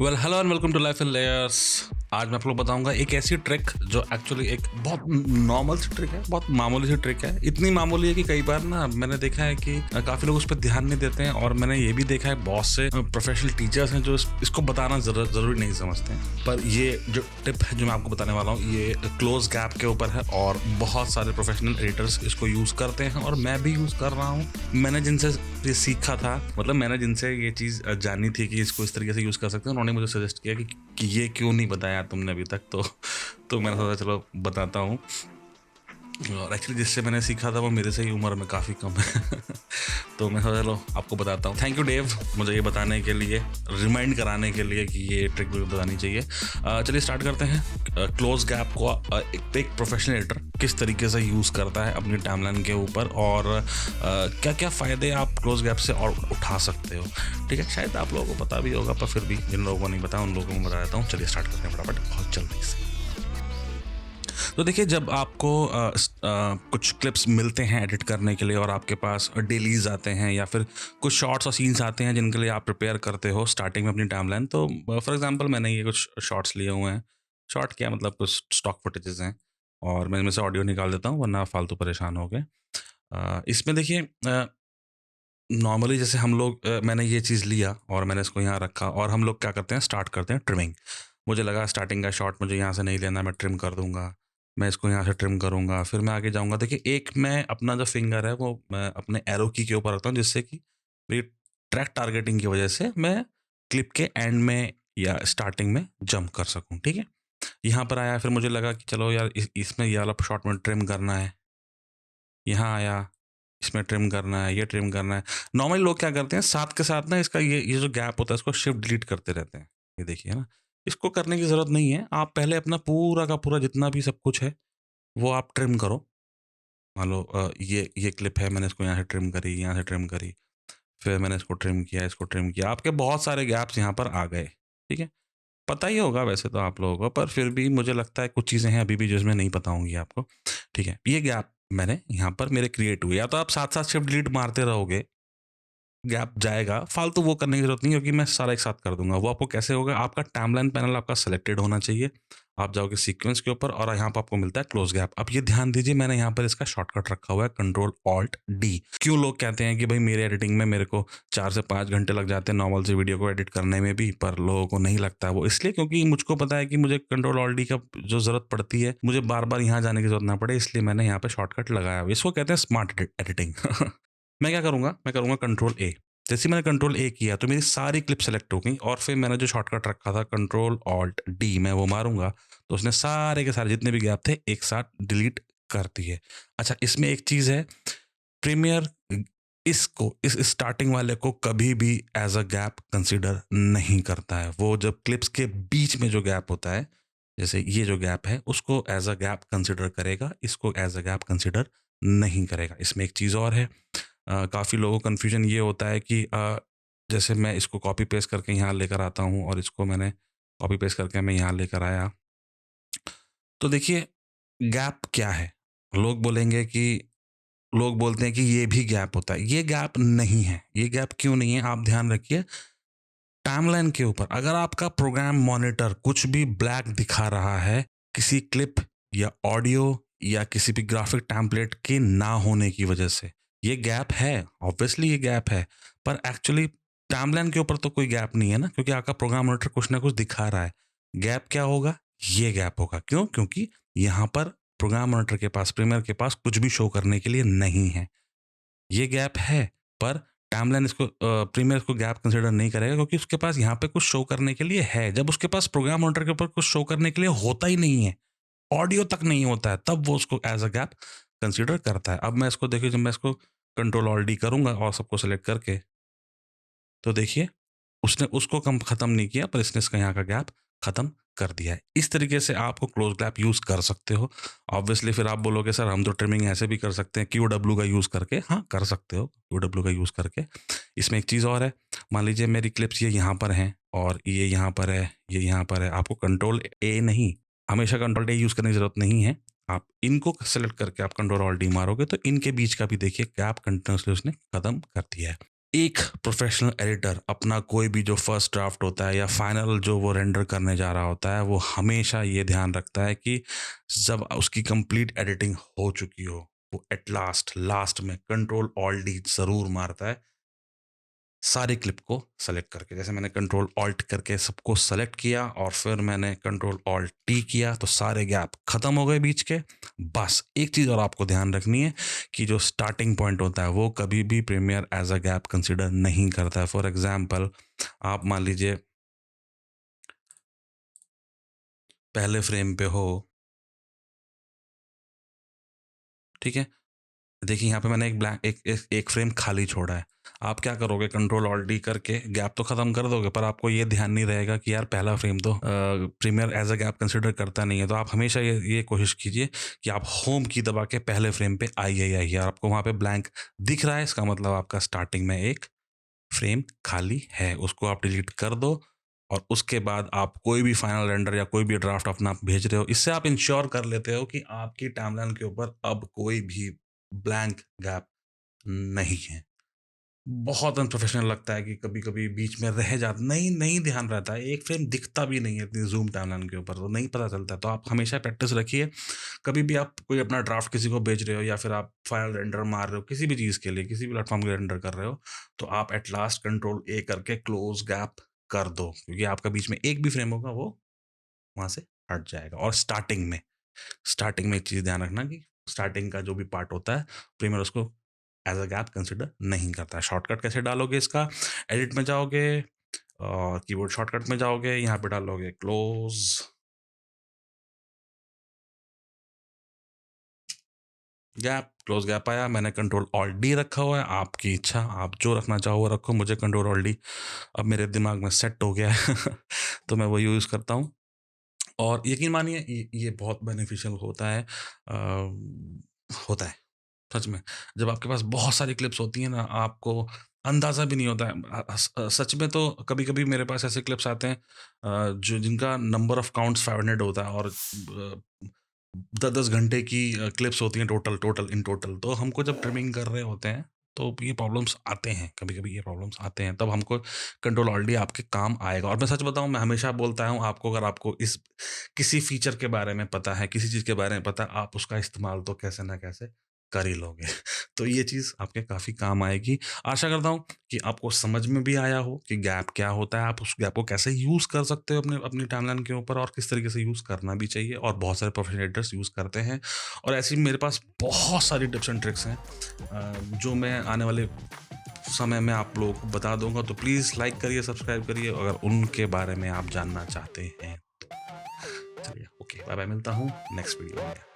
Well hello and welcome to life in layers. आज मैं आप लोग बताऊंगा एक ऐसी ट्रिक जो एक्चुअली एक बहुत नॉर्मल सी ट्रिक है, बहुत मामूली सी ट्रिक है। इतनी मामूली है कि कई बार ना मैंने देखा है कि काफी लोग उस पर ध्यान नहीं देते हैं, और मैंने ये भी देखा है बहुत से प्रोफेशनल टीचर्स हैं जो इसको बताना जरूरी नहीं समझते हैं। पर ये जो टिप है जो मैं आपको बताने वाला हूँ, ये क्लोज गैप के ऊपर है और बहुत सारे प्रोफेशनल एडिटर्स इसको यूज करते हैं और मैं भी यूज कर रहा हूँ। मैंने जिनसे ये सीखा था, मतलब मैंने जिनसे ये चीज़ जानी थी कि इसको इस तरीके से यूज़ कर सकते हैं, उन्होंने मुझे सजेस्ट किया कि ये क्यों नहीं बताया तुमने अभी तक। तो मैंने सोचा चलो बताता हूँ। और एक्चुअली जिससे मैंने सीखा था वो मेरे से ही उम्र में काफ़ी कम है तो मैं सोचा चलो आपको बताता हूँ। थैंक यू डेव, मुझे ये बताने के लिए, रिमाइंड कराने के लिए कि ये ट्रिक मुझे बतानी चाहिए। चलिए स्टार्ट करते हैं। क्लोज गैप को एक प्रोफेशनल एडिटर किस तरीके से यूज़ करता है अपनी टाइमलाइन के ऊपर, और क्या क्या फ़ायदे आप क्लोज गैप से और उठा सकते हो। ठीक है, शायद आप लोगों को पता भी होगा, पर फिर भी जिन लोगों को नहीं पता उन लोगों को बता देता हूँ। चलिए स्टार्ट करते हैं फटाफट, बहुत जल्दी से। तो देखिए, जब आपको कुछ क्लिप्स मिलते हैं एडिट करने के लिए और आपके पास डेलीज आते हैं या फिर कुछ शॉर्ट्स और सीन्स आते हैं जिनके लिए आप प्रिपेयर करते हो स्टार्टिंग में अपनी टाइमलाइन, तो फॉर एग्जांपल मैंने ये कुछ शॉर्ट्स लिए हुए हैं। शॉर्ट क्या मतलब, कुछ स्टॉक फुटेजेस हैं और मैं इनमें से ऑडियो निकाल देता हूँ वरना फालतू परेशान हो गए। इसमें देखिए, नॉर्मली जैसे हम लोग, मैंने ये चीज़ लिया और मैंने इसको यहाँ रखा और हम लोग क्या करते हैं, स्टार्ट करते हैं ट्रिमिंग। मुझे लगा स्टार्टिंग का शॉट मुझे यहाँ से नहीं लेना, मैं ट्रिम कर दूंगा। मैं इसको यहाँ से ट्रिम करूँगा, फिर मैं आगे जाऊँगा। देखिए, एक मैं अपना जो फिंगर है वो मैं अपने एरो की के ऊपर रखता हूँ, जिससे कि मेरी ट्रैक टारगेटिंग की वजह से मैं क्लिप के एंड में या स्टार्टिंग में जंप कर सकूँ। ठीक है, यहाँ पर आया, फिर मुझे लगा कि चलो यार इसमें ये वाला शॉट में ट्रिम करना है। यहाँ आया, इसमें ट्रिम करना है, ये ट्रिम करना है। नॉर्मली लोग क्या करते हैं, साथ के साथ ना इसका ये जो गैप होता है इसको शिफ्ट डिलीट करते रहते हैं। ये देखिए ना, इसको करने की ज़रूरत नहीं है। आप पहले अपना पूरा का पूरा जितना भी सब कुछ है वो आप ट्रिम करो। मान लो ये क्लिप है, मैंने इसको यहाँ से ट्रिम करी, यहाँ से ट्रिम करी, फिर मैंने इसको ट्रिम किया, इसको ट्रिम किया। आपके बहुत सारे गैप्स यहाँ पर आ गए। ठीक है, पता ही होगा वैसे तो आप लोगों को, पर फिर भी मुझे लगता है कुछ चीज़ें हैं अभी भी जिसमें नहीं पता होंगी आपको। ठीक है, ये गैप मैंने यहाँ पर मेरे क्रिएट हुए। या तो आप साथ साथ शिफ्ट डिलीट मारते रहोगे, गैप जाएगा, फालतू वो करने की जरूरत नहीं, क्योंकि मैं सारा एक साथ कर दूंगा। वो आपको कैसे होगा, आपका टाइमलाइन पैनल आपका सेलेक्टेड होना चाहिए। आप जाओगे सीक्वेंस के ऊपर और यहाँ पर आपको मिलता है क्लोज गैप। अब ये ध्यान दीजिए, मैंने यहाँ पर इसका शॉर्टकट रखा हुआ है कंट्रोल ऑल्ट डी। क्यों लोग कहते हैं कि भाई मेरे एडिटिंग में मेरे को 4 से 5 घंटे लग जाते हैं नॉर्मल सी वीडियो को एडिट करने में भी, पर लोगों को नहीं लगता है। वो इसलिए क्योंकि मुझको पता है कि मुझे कंट्रोल ऑल्ट डी का जो जरूरत पड़ती है, मुझे बार बार यहाँ जाने की जरूरत ना पड़े, इसलिए मैंने यहाँ पे शॉर्टकट लगाया हुआ। इसको कहते हैं स्मार्ट एडिटिंग मैं क्या करूंगा, मैं करूंगा कंट्रोल ए। जैसे मैंने कंट्रोल ए किया तो मेरी सारी क्लिप सेलेक्ट हो गई, और फिर मैंने जो शॉर्टकट रखा था कंट्रोल ऑल्ट डी, मैं वो मारूंगा तो उसने सारे के सारे जितने भी गैप थे एक साथ डिलीट कर दिए। अच्छा, इसमें एक चीज़ है, प्रीमियर इसको, इस स्टार्टिंग वाले को कभी भी एज अ गैप कंसिडर नहीं करता है। वो जब क्लिप्स के बीच में जो गैप होता है, जैसे ये जो गैप है, उसको एज अ गैप कंसिडर करेगा, इसको एज अ गैप कंसिडर नहीं करेगा। इसमें एक चीज़ और है, काफ़ी लोगों को कन्फ्यूजन ये होता है कि जैसे मैं इसको कॉपी पेस्ट करके यहाँ लेकर आता हूँ और इसको मैंने कॉपी पेस्ट करके मैं यहाँ लेकर आया, तो देखिए गैप क्या है। लोग बोलेंगे कि, लोग बोलते हैं कि ये भी गैप होता है। ये गैप नहीं है। ये गैप क्यों नहीं है, आप ध्यान रखिए। टाइमलाइन के ऊपर अगर आपका प्रोग्राम मॉनिटर कुछ भी ब्लैक दिखा रहा है, किसी क्लिप या ऑडियो या किसी भी ग्राफिक टेम्पलेट के ना होने की वजह से, ये गैप है। ऑब्वियसली ये गैप है, पर एक्चुअली टाइमलाइन के ऊपर तो कोई गैप नहीं है ना, क्योंकि आपका प्रोग्राम मॉनिटर कुछ ना कुछ दिखा रहा है। गैप क्या होगा, ये गैप होगा। क्यों? क्योंकि यहाँ पर प्रोग्राम मॉनिटर के पास, प्रीमियर के पास कुछ भी शो करने के लिए नहीं है। ये गैप है, पर टाइमलाइन इसको, प्रीमियर इसको गैप कंसीडर नहीं करेगा, क्योंकि उसके पास यहाँ पे कुछ शो करने के लिए है। जब उसके पास प्रोग्राम मॉनिटर के ऊपर कुछ शो करने के लिए होता ही नहीं है, ऑडियो तक नहीं होता है, तब वो उसको एज अ गैप कंसीडर करता है। अब मैं इसको देखिए, जब मैं इसको कंट्रोल ऑल डी करूंगा और सबको सेलेक्ट करके, तो देखिए उसने उसको कम खत्म नहीं किया, पर इसने इसका यहाँ का गैप खत्म कर दिया है। इस तरीके से आपको क्लोज गैप यूज कर सकते हो। ऑब्वियसली फिर आप बोलोगे सर हम तो ट्रिमिंग ऐसे भी कर सकते हैं क्यू डब्ल्यू का यूज करके। हाँ, कर सकते हो क्यू डब्ल्यू का यूज करके। इसमें एक चीज़ और है, मान लीजिए मेरी क्लिप्स ये यहाँ पर हैं और ये यहाँ पर है, ये यहाँ पर है। आपको कंट्रोल ए नहीं, हमेशा कंट्रोल ए यूज करने की जरूरत नहीं है। आप इनको सेलेक्ट करके आप कंट्रोल ऑल डी मारोगे तो इनके बीच का भी देखिए गैप कंटिन्यूसली उसने खत्म कर दिया है। एक प्रोफेशनल एडिटर अपना कोई भी जो फर्स्ट ड्राफ्ट होता है या फाइनल जो वो रेंडर करने जा रहा होता है, वो हमेशा ये ध्यान रखता है कि जब उसकी कंप्लीट एडिटिंग हो चुकी हो, वो एट लास्ट में कंट्रोल ऑल्ट डी ज़रूर मारता है, सारे क्लिप को सेलेक्ट करके। जैसे मैंने कंट्रोल ऑल्ट करके सबको सेलेक्ट किया और फिर मैंने कंट्रोल ऑल्ट टी किया, तो सारे गैप खत्म हो गए बीच के। बस एक चीज़ और आपको ध्यान रखनी है कि जो स्टार्टिंग पॉइंट होता है वो कभी भी premier as a gap consider नहीं करता है। फॉर एग्जाम्पल, आप मान लीजिए पहले फ्रेम पे हो, ठीक है, देखिए यहाँ पे मैंने एक ब्लैंक एक फ्रेम खाली छोड़ा है। आप क्या करोगे, कंट्रोल ऑल्ट डी करके गैप तो खत्म कर दोगे, पर आपको ये ध्यान नहीं रहेगा कि यार पहला फ्रेम तो premier as a gap consider करता नहीं है। तो आप हमेशा ये कोशिश कीजिए कि आप होम की दबा के पहले फ्रेम पे आइए, और आपको वहाँ पे ब्लैंक दिख रहा है, इसका मतलब आपका स्टार्टिंग में एक फ्रेम खाली है, उसको आप डिलीट कर दो। और उसके बाद आप कोई भी फाइनल रेंडर या कोई भी ड्राफ्ट अपना भेज रहे हो, इससे आप इंश्योर कर लेते हो कि आपकी टाइमलाइन के ऊपर अब कोई भी ब्लैंक गैप नहीं है। बहुत अनप्रोफेशनल लगता है कि कभी-कभी बीच में रह जाता, नहीं ध्यान रहता है, एक फ्रेम दिखता भी नहीं है इतनी ज़ूम टाइमलाइन के ऊपर, तो नहीं पता चलता है। तो आप हमेशा प्रैक्टिस रखिए, कभी भी आप कोई अपना ड्राफ्ट किसी को भेज रहे हो या फिर आप फाइनल रेंडर मार रहे हो किसी भी चीज़ के लिए, किसी भी प्लेटफ़ॉर्म के लिए रेंडर कर रहे हो, तो आप एट लास्ट कंट्रोल ए करके क्लोज़ गैप कर दो, क्योंकि आपका बीच में एक भी फ्रेम होगा वो वहाँ से हट जाएगा। और स्टार्टिंग में एक चीज़ ध्यान रखना कि स्टार्टिंग का जो भी पार्ट होता है, प्रीमियर उसको एज अ गैप कंसिडर नहीं करता है। शॉर्टकट कैसे डालोगे इसका, एडिट में जाओगे और कीबोर्ड शॉर्टकट में जाओगे, यहाँ पे डालोगे क्लोज गैप आया, मैंने कंट्रोल ऑल्ट डी रखा हुआ है, आपकी इच्छा, आप जो रखना चाहो वो रखो। मुझे कंट्रोल ऑल्ट डी अब मेरे दिमाग में सेट हो गया है तो मैं वो यूज़ करता हूँ। और यकीन मानिए ये बहुत बेनिफिशियल होता है सच में। जब आपके पास बहुत सारी क्लिप्स होती हैं ना, आपको अंदाज़ा भी नहीं होता है। सच में तो कभी-कभी मेरे पास ऐसे क्लिप्स आते हैं जो जिनका नंबर ऑफ काउंट्स 500 होता है, और 10-10 घंटे की क्लिप्स होती हैं टोटल इन टोटल। तो हमको जब ट्रिमिंग कर रहे होते हैं, तो ये प्रॉब्लम्स आते हैं, कभी-कभी ये प्रॉब्लम्स आते हैं, तब हमको कंट्रोल ऑलरेडी आपके काम आएगा। और मैं सच बताऊँ, मैं हमेशा बोलता हूँ आपको, अगर आपको इस किसी फीचर के बारे में पता है, किसी चीज़ के बारे में पता है, आप उसका इस्तेमाल तो कैसे ना कैसे कर ही लोगे। तो ये चीज़ आपके काफ़ी काम आएगी। आशा करता हूँ कि आपको समझ में भी आया हो कि गैप क्या होता है, आप उस गैप को कैसे यूज़ कर सकते हो अपनी टाइमलाइन के ऊपर, और किस तरीके से यूज़ करना भी चाहिए, और बहुत सारे प्रोफेशनल एडिटर्स यूज़ करते हैं। और ऐसी मेरे पास बहुत सारी टिप्स एंड ट्रिक्स हैं जो मैं आने वाले समय में आप लोगों को बता दूँगा। तो प्लीज़ लाइक करिए, सब्सक्राइब करिए अगर उनके बारे में आप जानना चाहते हैं तो। चलिए, ओके, बाय-बाय, मिलता हूँ नेक्स्ट वीडियो में।